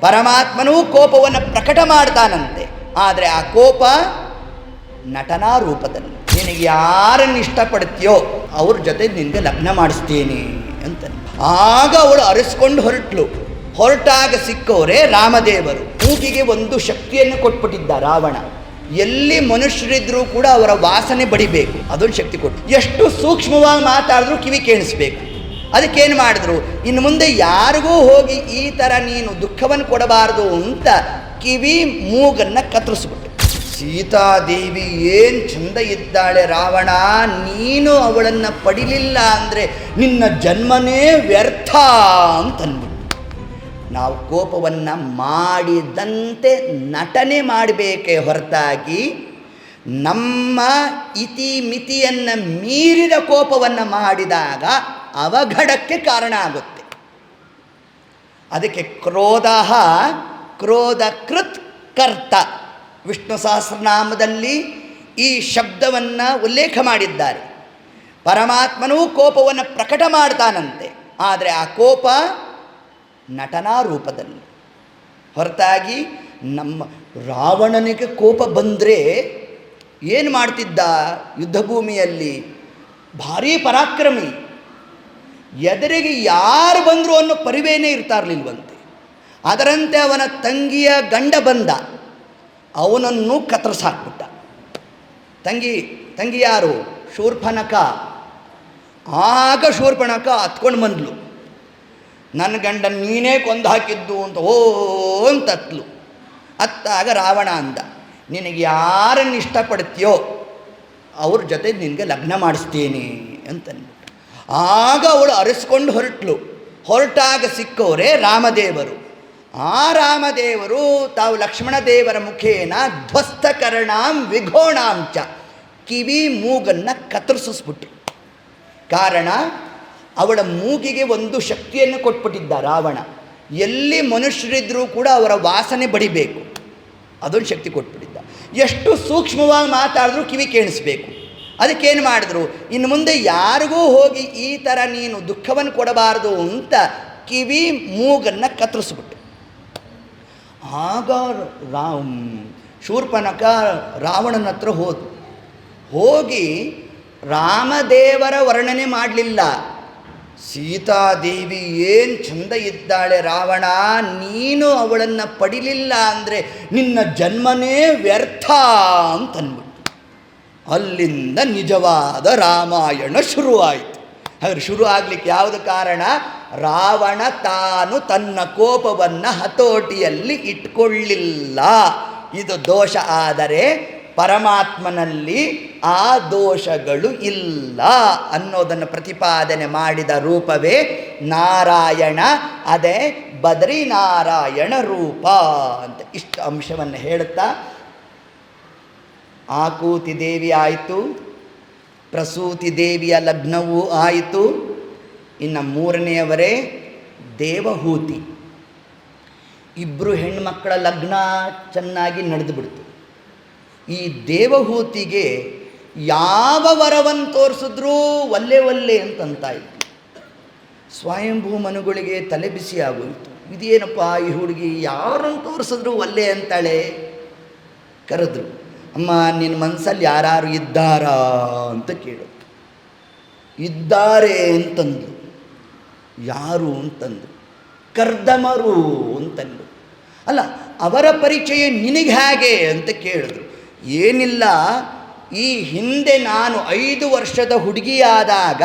ಪರಮಾತ್ಮನೂ ಕೋಪವನ್ನು ಪ್ರಕಟ ಮಾಡ್ತಾನಂತೆ. ಆದರೆ ಆ ಕೋಪ ನಟನಾ ರೂಪದಲ್ಲಿ. ನಿನಗೆ ಯಾರನ್ನು ಇಷ್ಟಪಡ್ತೀಯೋ ಅವ್ರ ಜೊತೆ ನಿನಗೆ ಲಗ್ನ ಮಾಡಿಸ್ತೀನಿ ಅಂತ. ಆಗ ಅವಳು ಅರಸ್ಕೊಂಡು ಹೊರಟಾಗ ಸಿಕ್ಕವರೇ ರಾಮದೇವರು. ಮೂಗಿಗೆ ಒಂದು ಶಕ್ತಿಯನ್ನು ಕೊಟ್ಬಿಟ್ಟಿದ್ದ ರಾವಣ. ಎಲ್ಲಿ ಮನುಷ್ಯರಿದ್ರೂ ಕೂಡ ಅವರ ವಾಸನೆ ಬಡಿಬೇಕು, ಅದೊಂದು ಶಕ್ತಿ ಕೊಟ್ಟು. ಎಷ್ಟು ಸೂಕ್ಷ್ಮವಾಗಿ ಮಾತಾಡಿದ್ರು ಕಿವಿ ಕೇಳಿಸ್ಬೇಕು. ಅದಕ್ಕೇನು ಮಾಡಿದ್ರು, ಇನ್ನು ಮುಂದೆ ಯಾರಿಗೂ ಹೋಗಿ ಈ ಥರ ನೀನು ದುಃಖವನ್ನು ಕೊಡಬಾರ್ದು ಅಂತ ಕಿವಿ ಮೂಗನ್ನು ಕತ್ತರಿಸ್ಬಿಟ್ಟು. ಸೀತಾದೇವಿ ಏನು ಚಂದ ಇದ್ದಾಳೆ ರಾವಣ, ನೀನು ಅವಳನ್ನು ಪಡಿಲಿಲ್ಲ ಅಂದರೆ ನಿನ್ನ ಜನ್ಮನೇ ವ್ಯರ್ಥ ಅಂತನ್ಬಿಟ್ಟು. ನಾವು ಕೋಪವನ್ನು ಮಾಡಿದಂತೆ ನಟನೆ ಮಾಡಬೇಕೇ ಹೊರತಾಗಿ ನಮ್ಮ ಇತಿಮಿತಿಯನ್ನು ಮೀರಿದ ಕೋಪವನ್ನು ಮಾಡಿದಾಗ ಅವಘಡಕ್ಕೆ ಕಾರಣ ಆಗುತ್ತೆ. ಅದಕ್ಕೆ ಕ್ರೋಧಕೃತ್ ಕರ್ತ ವಿಷ್ಣು ಸಹಸ್ರನಾಮದಲ್ಲಿ ಈ ಶಬ್ದವನ್ನು ಉಲ್ಲೇಖ ಮಾಡಿದ್ದಾರೆ. ಪರಮಾತ್ಮನೂ ಕೋಪವನ್ನು ಪ್ರಕಟ ಮಾಡ್ತಾನಂತೆ, ಆದರೆ ಆ ಕೋಪ ನಟನಾ ರೂಪದಲ್ಲಿ ಹೊರತಾಗಿ ನಮ್ಮ ರಾವಣನಿಗೆ ಕೋಪ ಬಂದರೆ ಏನು ಮಾಡ್ತಿದ್ದ? ಯುದ್ಧ ಭೂಮಿಯಲ್ಲಿ ಭಾರೀ ಪರಾಕ್ರಮಿ, ಎದುರಿಗೆ ಯಾರು ಬಂದರು ಅನ್ನೋ ಪರಿವೇನೇ ಇರ್ತಾರಲಿಲ್ವಂತೆ. ಅದರಂತೆ ಅವನ ತಂಗಿಯ ಗಂಡ ಬಂದ, ಅವನನ್ನು ಕತ್ತರಿಸಾಕ್ಬಿಟ್ಟ. ತಂಗಿ ಯಾರು? ಶೂರ್ಪನಖ. ಆಗ ಶೂರ್ಪನಖ ಹತ್ಕೊಂಡು ಬಂದ್ಲು, ನನ್ನ ಗಂಡ ನೀನೇ ಕೊಂದು ಹಾಕಿದ್ದು ಅಂತ ಅಂತತ್ಲು. ಅತ್ತಾಗ ರಾವಣ ಅಂದ, ನಿನಗೆ ಯಾರನ್ನು ಇಷ್ಟಪಡ್ತೀಯೋ ಅವ್ರ ಜೊತೆ ನಿನಗೆ ಲಗ್ನ ಮಾಡಿಸ್ತೀನಿ ಅಂತಂದ್ಬಿಟ್ಟು. ಆಗ ಅವಳು ಅರಸ್ಕೊಂಡು ಹೊರಟಾಗ ಸಿಕ್ಕವರೇ ರಾಮದೇವರು. ಆ ರಾಮದೇವರು ತಾವು ಲಕ್ಷ್ಮಣ ದೇವರ ಮುಖೇನ ಧ್ವಸ್ತಕರ್ಣಾಂ ವಿಘೋಣಾಂಚ ಕಿವಿ ಮೂಗನ್ನು ಕತ್ತರಿಸಿಸ್ಬಿಟ್ರು. ಕಾರಣ, ಅವಳ ಮೂಗಿಗೆ ಒಂದು ಶಕ್ತಿಯನ್ನು ಕೊಟ್ಬಿಟ್ಟಿದ್ದ ರಾವಣ. ಎಲ್ಲಿ ಮನುಷ್ಯರಿದ್ರೂ ಕೂಡ ಅವರ ವಾಸನೆ ಬಡಿಬೇಕು, ಅದೊಂದು ಶಕ್ತಿ ಕೊಟ್ಬಿಟ್ಟಿದ್ದ. ಎಷ್ಟು ಸೂಕ್ಷ್ಮವಾಗಿ ಮಾತಾಡಿದ್ರು ಕಿವಿ ಕೇಳಿಸ್ಬೇಕು. ಅದಕ್ಕೇನು ಮಾಡಿದ್ರು, ಇನ್ನು ಮುಂದೆ ಯಾರಿಗೂ ಹೋಗಿ ಈ ಥರ ನೀನು ದುಃಖವನ್ನು ಕೊಡಬಾರ್ದು ಅಂತ ಕಿವಿ ಮೂಗನ್ನು ಕತ್ತರಿಸ್ಬಿಟ್ಟು. ಆಗ ಶೂರ್ಪನಖ ರಾವಣನ ಹತ್ರ ಹೋಗಿ ರಾಮದೇವರ ವರ್ಣನೆ ಮಾಡಲಿಲ್ಲ. ಸೀತಾದೇವಿ ಏನು ಚಂದ ಇದ್ದಾಳೆ ರಾವಣ, ನೀನು ಅವಳನ್ನು ಪಡಿಲಿಲ್ಲ ಅಂದರೆ ನಿನ್ನ ಜನ್ಮನೇ ವ್ಯರ್ಥ ಅಂತನ್ಬಿಟ್ಟು. ಅಲ್ಲಿಂದ ನಿಜವಾದ ರಾಮಾಯಣ ಶುರುವಾಯಿತು. ಹಾಗೆ ಶುರು ಆಗಲಿಕ್ಕೆ ಯಾವುದು ಕಾರಣ? ರಾವಣ ತಾನು ತನ್ನ ಕೋಪವನ್ನು ಹತೋಟಿಯಲ್ಲಿ ಇಟ್ಕೊಳ್ಳಿಲ್ಲ. ಇದು ದೋಷ. ಆದರೆ ಪರಮಾತ್ಮನಲ್ಲಿ ಆ ದೋಷಗಳು ಇಲ್ಲ ಅನ್ನೋದನ್ನು ಪ್ರತಿಪಾದನೆ ಮಾಡಿದ ರೂಪವೇ ನಾರಾಯಣ. ಅದೇ ಬದ್ರಿನಾರಾಯಣ ರೂಪ ಅಂತ ಇಷ್ಟು ಅಂಶವನ್ನು ಹೇಳುತ್ತಾ, ಆಕೂತಿ ದೇವಿ ಆಯಿತು, ಪ್ರಸೂತಿ ದೇವಿಯ ಲಗ್ನವೂ ಆಯಿತು. ಇನ್ನು ಮೂರನೆಯವರೇ ದೇವಹೂತಿ. ಇಬ್ಬರು ಹೆಣ್ಮಕ್ಕಳ ಲಗ್ನ ಚೆನ್ನಾಗಿ ನಡೆದುಬಿಡ್ತು. ಈ ದೇವಹೂತಿಗೆ ಯಾವ ವರವನ್ನು ತೋರಿಸಿದ್ರೂ ಒಲ್ಲೆ ಅಂತಂತಾಯಿತು. ಸ್ವಯಂಭೂ ಮನುಗಳಿಗೆ ತಲೆ ಬಿಸಿ ಆಗೋಯಿತು. ಇದೇನಪ್ಪ ಈ ಹುಡುಗಿ ಯಾರನ್ನು ತೋರಿಸಿದ್ರು ಒಲ್ಲೆ ಅಂತಾಳೆ. ಕರೆದ್ರು, ಅಮ್ಮ ನಿನ್ನ ಮನಸ್ಸಲ್ಲಿ ಯಾರು ಇದ್ದಾರಾ ಅಂತ ಕೇಳು. ಇದ್ದಾರೆ ಅಂತಂದು. ಯಾರು ಅಂತಂದು? ಕರ್ದಮರು ಅಂತಂದು. ಅಲ್ಲ, ಅವರ ಪರಿಚಯ ನಿನಗೆ ಹೇಗೆ ಅಂತ ಕೇಳಿದ್ರು. ಏನಿಲ್ಲ, ಈ ಹಿಂದೆ ನಾನು 5 ವರ್ಷದ ಹುಡುಗಿಯಾದಾಗ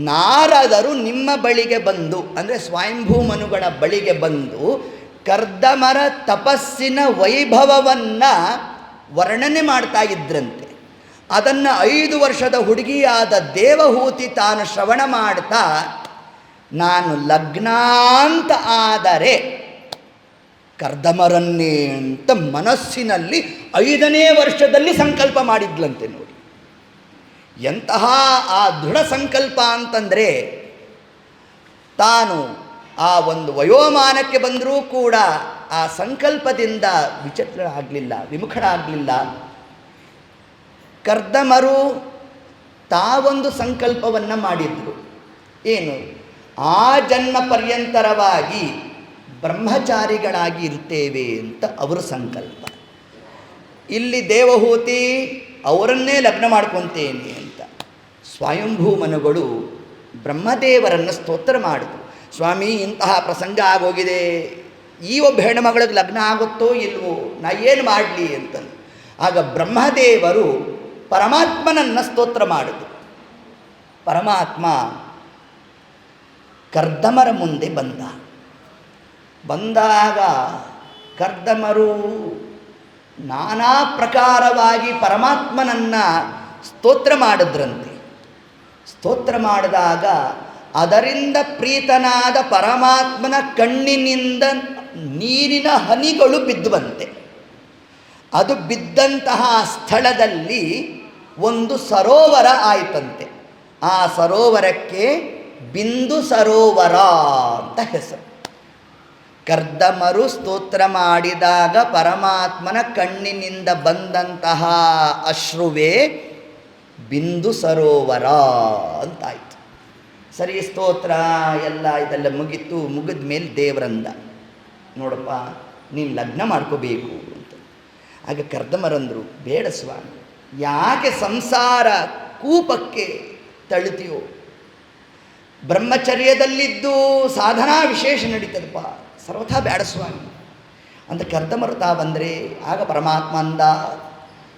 ನಾರದರು ನಿಮ್ಮ ಬಳಿಗೆ ಬಂದು, ಅಂದರೆ ಸ್ವಯಂಭೂ ಮನುಗಳ ಬಳಿಗೆ ಬಂದು ಕರ್ದಮರ ತಪಸ್ಸಿನ ವೈಭವವನ್ನು ವರ್ಣನೆ ಮಾಡ್ತಾ ಇದ್ರಂತೆ. ಅದನ್ನು 5 ವರ್ಷದ ಹುಡುಗಿಯಾದ ದೇವಹೂತಿ ತಾನು ಶ್ರವಣ ಮಾಡ್ತಾ, ನಾನು ಲಗ್ನಾಂತ ಆದರೆ ಕರ್ದಮರನ್ನೇ ಅಂತ ಮನಸ್ಸಿನಲ್ಲಿ 5ನೇ ವರ್ಷದಲ್ಲಿ ಸಂಕಲ್ಪ ಮಾಡಿದ್ಲಂತೆ. ನೋಡಿ ಎಂತಹ ಆ ದೃಢ ಸಂಕಲ್ಪ ಅಂತಂದರೆ, ತಾನು ಆ ಒಂದು ವಯೋಮಾನಕ್ಕೆ ಬಂದರೂ ಕೂಡ ಆ ಸಂಕಲ್ಪದಿಂದ ವಿಮುಖರಾಗಲಿಲ್ಲ. ಕರ್ದಮರು ತಾವೊಂದು ಸಂಕಲ್ಪವನ್ನು ಮಾಡಿದ್ರು. ಏನು? ಆ ಜನ್ಮ ಪರ್ಯಂತರವಾಗಿ ಬ್ರಹ್ಮಚಾರಿಗಳಾಗಿ ಇರ್ತೇವೆ ಅಂತ ಅವರ ಸಂಕಲ್ಪ. ಇಲ್ಲಿ ದೇವಹೂತಿ ಅವರನ್ನೇ ಲಗ್ನ ಮಾಡ್ಕೊತೇನೆ ಅಂತ. ಸ್ವಯಂಭೂ ಮನುಗಳು ಬ್ರಹ್ಮದೇವರನ್ನು ಸ್ತೋತ್ರ ಮಾಡಿದ್ರು. ಸ್ವಾಮಿ, ಇಂತಹ ಪ್ರಸಂಗ ಆಗೋಗಿದೆ, ಈ ಒಬ್ಬ ಹೆಣ್ಣುಮಗಳಿಗೆ ಲಗ್ನ ಆಗುತ್ತೋ ಇಲ್ವೋ, ನಾ ಏನು ಮಾಡಲಿ ಅಂತಂದು. ಆಗ ಬ್ರಹ್ಮದೇವರು ಪರಮಾತ್ಮನನ್ನು ಸ್ತೋತ್ರ ಮಾಡಿದ್ರು. ಪರಮಾತ್ಮ ಕರ್ದಮರ ಮುಂದೆ ಬಂದಾಗ ಕರ್ದಮರು ನಾನಾ ಪ್ರಕಾರವಾಗಿ ಪರಮಾತ್ಮನನ್ನು ಸ್ತೋತ್ರ ಮಾಡಿದ್ರಂತೆ. ಸ್ತೋತ್ರ ಮಾಡಿದಾಗ ಅದರಿಂದ ಪ್ರೀತನಾದ ಪರಮಾತ್ಮನ ಕಣ್ಣಿನಿಂದ ನೀರಿನ ಹನಿಗಳು ಬಿದ್ದುವಂತೆ. ಅದು ಬಿದ್ದಂತಹ ಸ್ಥಳದಲ್ಲಿ ಒಂದು ಸರೋವರ ಆಯಿತಂತೆ. ಆ ಸರೋವರಕ್ಕೆ ಬಿಂದು ಸರೋವರ ಅಂತ ಹೆಸರು. ಕರ್ದಮರು ಸ್ತೋತ್ರ ಮಾಡಿದಾಗ ಪರಮಾತ್ಮನ ಕಣ್ಣಿನಿಂದ ಬಂದಂತಹ ಅಶ್ರುವೇ ಬಿಂದು ಸರೋವರ ಅಂತಾಯಿತು. ಸರಿ, ಸ್ತೋತ್ರ ಎಲ್ಲ ಇದೆಲ್ಲ ಮುಗಿದ ಮೇಲೆ ದೇವರಂದ, ನೋಡಪ್ಪ, ನೀನು ಲಗ್ನ ಮಾಡ್ಕೋಬೇಕು ಅಂತ. ಆಗ ಕರ್ದಮರಂದರು, ಬೇಡ ಸ್ವಾಮಿ, ಯಾಕೆ ಸಂಸಾರ ಕೂಪಕ್ಕೆ ತಳ್ತೀಯೋ? ಬ್ರಹ್ಮಚರ್ಯದಲ್ಲಿದ್ದು ಸಾಧನಾ ವಿಶೇಷ ನಡೀತದಪ್ಪ, ಸರ್ವಥಾ ಬೇಡ ಸ್ವಾಮಿ ಅಂತ ಕರ್ದಮರು ಬಂದರೆ ಆಗ ಪರಮಾತ್ಮ ಅಂದ,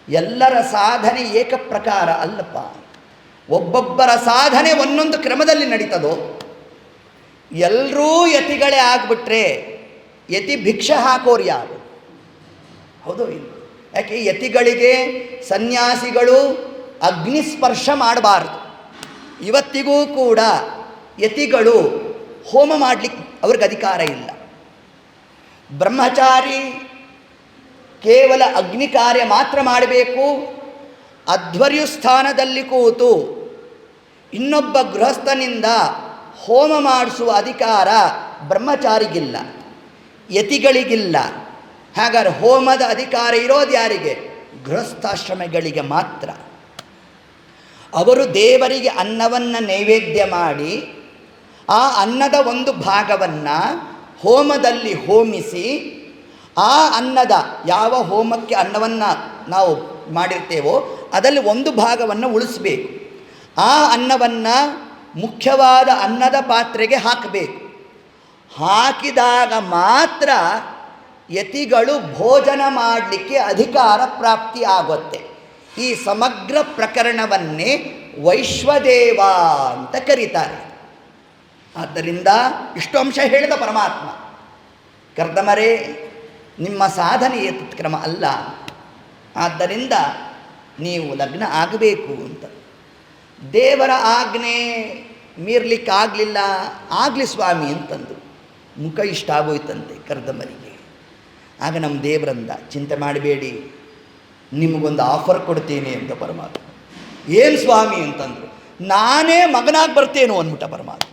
ಎಲ್ಲರ ಸಾಧನೆ ಏಕಪ್ರಕಾರ ಅಲ್ಲಪ್ಪ, ಒಬ್ಬೊಬ್ಬರ ಸಾಧನೆ ಒಂದೊಂದು ಕ್ರಮದಲ್ಲಿ ನಡೀತದೋ. ಎಲ್ಲರೂ ಯತಿಗಳೇ ಆಗಿಬಿಟ್ರೆ ಯತಿ ಭಿಕ್ಷೆ ಹಾಕೋರು ಯಾರು? ಹೌದು ಇಲ್ಲ? ಯಾಕೆ ಯತಿಗಳಿಗೆ ಸನ್ಯಾಸಿಗಳು ಅಗ್ನಿಸ್ಪರ್ಶ ಮಾಡಬಾರ್ದು. ಇವತ್ತಿಗೂ ಕೂಡ ಯತಿಗಳು ಹೋಮ ಮಾಡಲಿಕ್ಕೆ ಅವ್ರಿಗೆ ಅಧಿಕಾರ ಇಲ್ಲ. ಬ್ರಹ್ಮಚಾರಿ ಕೇವಲ ಅಗ್ನಿ ಕಾರ್ಯ ಮಾತ್ರ ಮಾಡಬೇಕು. ಅಧ್ವರ್ಯು ಸ್ಥಾನದಲ್ಲಿ ಕೂತು ಇನ್ನೊಬ್ಬ ಗೃಹಸ್ಥನಿಂದ ಹೋಮ ಮಾಡಿಸುವ ಅಧಿಕಾರ ಬ್ರಹ್ಮಚಾರಿಗಿಲ್ಲ, ಯತಿಗಳಿಗಿಲ್ಲ. ಹಾಗಾದ್ರೆ ಹೋಮದ ಅಧಿಕಾರ ಇರೋದು ಯಾರಿಗೆ? ಗೃಹಸ್ಥಾಶ್ರಮಗಳಿಗೆ ಮಾತ್ರ. ಅವರು ದೇವರಿಗೆ ಅನ್ನವನ್ನು ನೈವೇದ್ಯ ಮಾಡಿ ಆ ಅನ್ನದ ಒಂದು ಭಾಗವನ್ನು ಹೋಮದಲ್ಲಿ ಹೋಮಿಸಿ, ಆ ಅನ್ನದ ಯಾವ ಹೋಮಕ್ಕೆ ಅನ್ನವನ್ನು ನಾವು ಮಾಡಿರ್ತೇವೋ ಅದರಲ್ಲಿ ಒಂದು ಭಾಗವನ್ನು ಉಳಿಸಬೇಕು. ಆ ಅನ್ನವನ್ನು ಮುಖ್ಯವಾದ ಅನ್ನದ ಪಾತ್ರೆಗೆ ಹಾಕಬೇಕು. ಹಾಕಿದಾಗ ಮಾತ್ರ ಯತಿಗಳು ಭೋಜನ ಮಾಡಲಿಕ್ಕೆ ಅಧಿಕಾರ ಪ್ರಾಪ್ತಿ ಆಗುತ್ತೆ. ಈ ಸಮಗ್ರ ಪ್ರಕರಣವನ್ನೇ ವೈಶ್ವದೇವ ಅಂತ ಕರೀತಾರೆ. ಆದ್ದರಿಂದ ಇಷ್ಟು ಅಂಶ ಹೇಳಿದ ಪರಮಾತ್ಮ, ಕರ್ದಮರೇ, ನಿಮ್ಮ ಸಾಧನೆ ತತ್ಕ್ರಮ ಅಲ್ಲ, ಆದ್ದರಿಂದ ನೀವು ಲಗ್ನ ಆಗಬೇಕು ಅಂತ. ದೇವರ ಆಜ್ಞೆ ಮೀರ್ಲಿಕ್ಕಾಗಲಿಲ್ಲ, ಆಗಲಿ ಸ್ವಾಮಿ ಅಂತಂದು ಮುಖ ಇಷ್ಟ ಆಗೋಯ್ತಂತೆ ಕರ್ದಮರಿಗೆ. ಆಗ ನಮ್ಮ ದೇವರಂದ, ಚಿಂತೆ ಮಾಡಬೇಡಿ, ನಿಮಗೊಂದು ಆಫರ್ ಕೊಡ್ತೇನೆ ಅಂತ ಪರಮಾತ್ಮ. ಏನು ಸ್ವಾಮಿ ಅಂತಂದರು. ನಾನೇ ಮಗನಾಗಿ ಬರ್ತೇನೋ ಅಂದ್ಬಿಟ್ಟ ಪರಮಾತ್ಮ.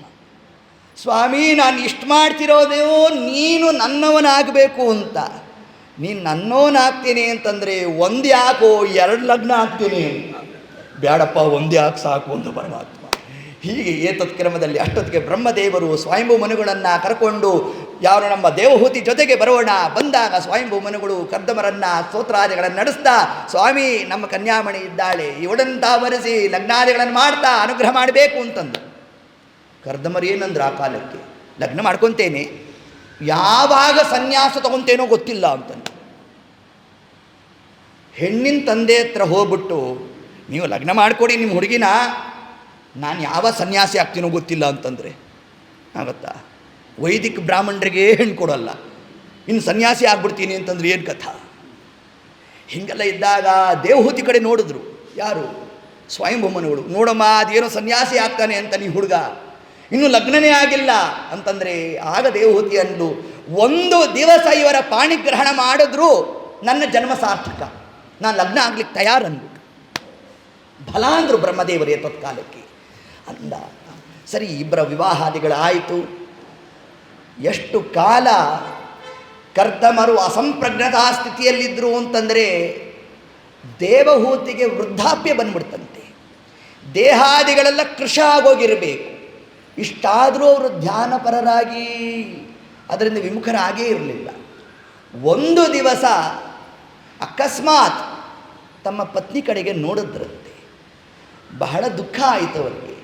ಸ್ವಾಮಿ, ನಾನು ಇಷ್ಟು ಮಾಡ್ತಿರೋದೇ ನೀನು ನನ್ನವನಾಗಬೇಕು ಅಂತ. ನೀನು ನನ್ನವನಾಗ್ತೀನಿ ಅಂತಂದರೆ ಒಂದು ಯಾಕೋ 2 ಲಗ್ನ ಆಗ್ತೀನಿ. ಬೇಡಪ್ಪ, ಒಂದು ಯಾಕೆ ಸಾಕು ಅಂತ ಪರಮಾತ್ಮ. ಹೀಗೆ ಏತತ್ಕ್ರಮದಲ್ಲಿ ಅಷ್ಟೊತ್ತಿಗೆ ಬ್ರಹ್ಮದೇವರು ಸ್ವಯಂಭೂ ಮನುಗಳನ್ನು ಕರ್ಕೊಂಡು ಯಾರು ನಮ್ಮ ದೇವಹೂತಿ ಜೊತೆಗೆ ಬರೋಣ ಬಂದಾಗ ಸ್ವಯಂಭೂ ಮನುಗಳು ಕರ್ದಮರನ್ನು ಸ್ತೋತ್ರಾದಿಗಳನ್ನು ನಡೆಸ್ತಾ, ಸ್ವಾಮಿ ನಮ್ಮ ಕನ್ಯಾಮಣಿ ಇದ್ದಾಳೆ, ಇವಳಂತ ಬರೆಸಿ ಲಗ್ನಾದಿಗಳನ್ನು ಮಾಡ್ತಾ ಅನುಗ್ರಹ ಮಾಡಬೇಕು ಅಂತಂದು. ಕರ್ದಮರು ಏನಂದ್ರೆ ಆ ಕಾಲಕ್ಕೆ, ಲಗ್ನ ಮಾಡ್ಕೊತೇನೆ, ಯಾವಾಗ ಸನ್ಯಾಸ ತಗೊತೇನೋ ಗೊತ್ತಿಲ್ಲ ಅಂತಂದು. ಹೆಣ್ಣಿನ ತಂದೆ ಹತ್ರ ಹೋಗ್ಬಿಟ್ಟು, ನೀವು ಲಗ್ನ ಮಾಡಿಕೊಡಿ ನಿಮ್ಮ ಹುಡುಗಿನ, ನಾನು ಯಾವ ಸನ್ಯಾಸಿ ಆಗ್ತೀನೋ ಗೊತ್ತಿಲ್ಲ ಅಂತಂದರೆ ಆಗುತ್ತಾ? ವೈದಿಕ ಬ್ರಾಹ್ಮಣರಿಗೆ ಹೆಣ್ಣು ಕೊಡೋಲ್ಲ, ಇನ್ನು ಸನ್ಯಾಸಿ ಆಗ್ಬಿಡ್ತೀನಿ ಅಂತಂದ್ರೆ ಏನು ಕಥಾ? ಹೀಗೆಲ್ಲ ಇದ್ದಾಗ ದೇವಹೂತಿ ಕಡೆ ನೋಡಿದ್ರು. ಯಾರು? ಸ್ವಯಂಭೂಮನುಗಳು. ನೋಡಮ್ಮ, ಅದೇನೋ ಸನ್ಯಾಸಿ ಆಗ್ತಾನೆ ಅಂತ ನೀ ಹುಡುಗ, ಇನ್ನು ಲಗ್ನನೇ ಆಗಿಲ್ಲ ಅಂತಂದರೆ ಆಗ ದೇವಹೂತಿ ಅಂದ್ಲು, 1 ದಿವಸ ಇವರ ಪಾಣಿಗ್ರಹಣ ಮಾಡಿದ್ರು ನನ್ನ ಜನ್ಮ ಸಾರ್ಥಕ, ನಾನು ಲಗ್ನ ಆಗ್ಲಿಕ್ಕೆ ತಯಾರಂದ್ಬಿಟ್ಟು ಫಲ ಅಂದರು ಬ್ರಹ್ಮದೇವರೇ ತತ್ಕಾಲಕ್ಕೆ ಅಂದ. ಸರಿ, ಇಬ್ಬರ ವಿವಾಹಾದಿಗಳಾಯಿತು. ಎಷ್ಟು ಕಾಲ ಕರ್ದಮರು ಅಸಂಪ್ರಜ್ಞತಾ ಸ್ಥಿತಿಯಲ್ಲಿದ್ದರು ಅಂತಂದರೆ ದೇವಹೂತಿಗೆ ವೃದ್ಧಾಪ್ಯ ಬಂದ್ಬಿಡ್ತಂತೆ. ದೇಹಾದಿಗಳೆಲ್ಲ ಕೃಶ ಆಗೋಗಿರಬೇಕು. ಇಷ್ಟಾದರೂ ಅವರು ಧ್ಯಾನಪರರಾಗಿ ಅದರಿಂದ ವಿಮುಖರಾಗೇ ಇರಲಿಲ್ಲ. ಒಂದು ದಿವಸ ಅಕಸ್ಮಾತ್ ತಮ್ಮ ಪತ್ನಿ ಕಡೆಗೆ ನೋಡಿದ್ರಂತೆ. ಬಹಳ ದುಃಖ ಆಯಿತು ಅವರಿಗೆ.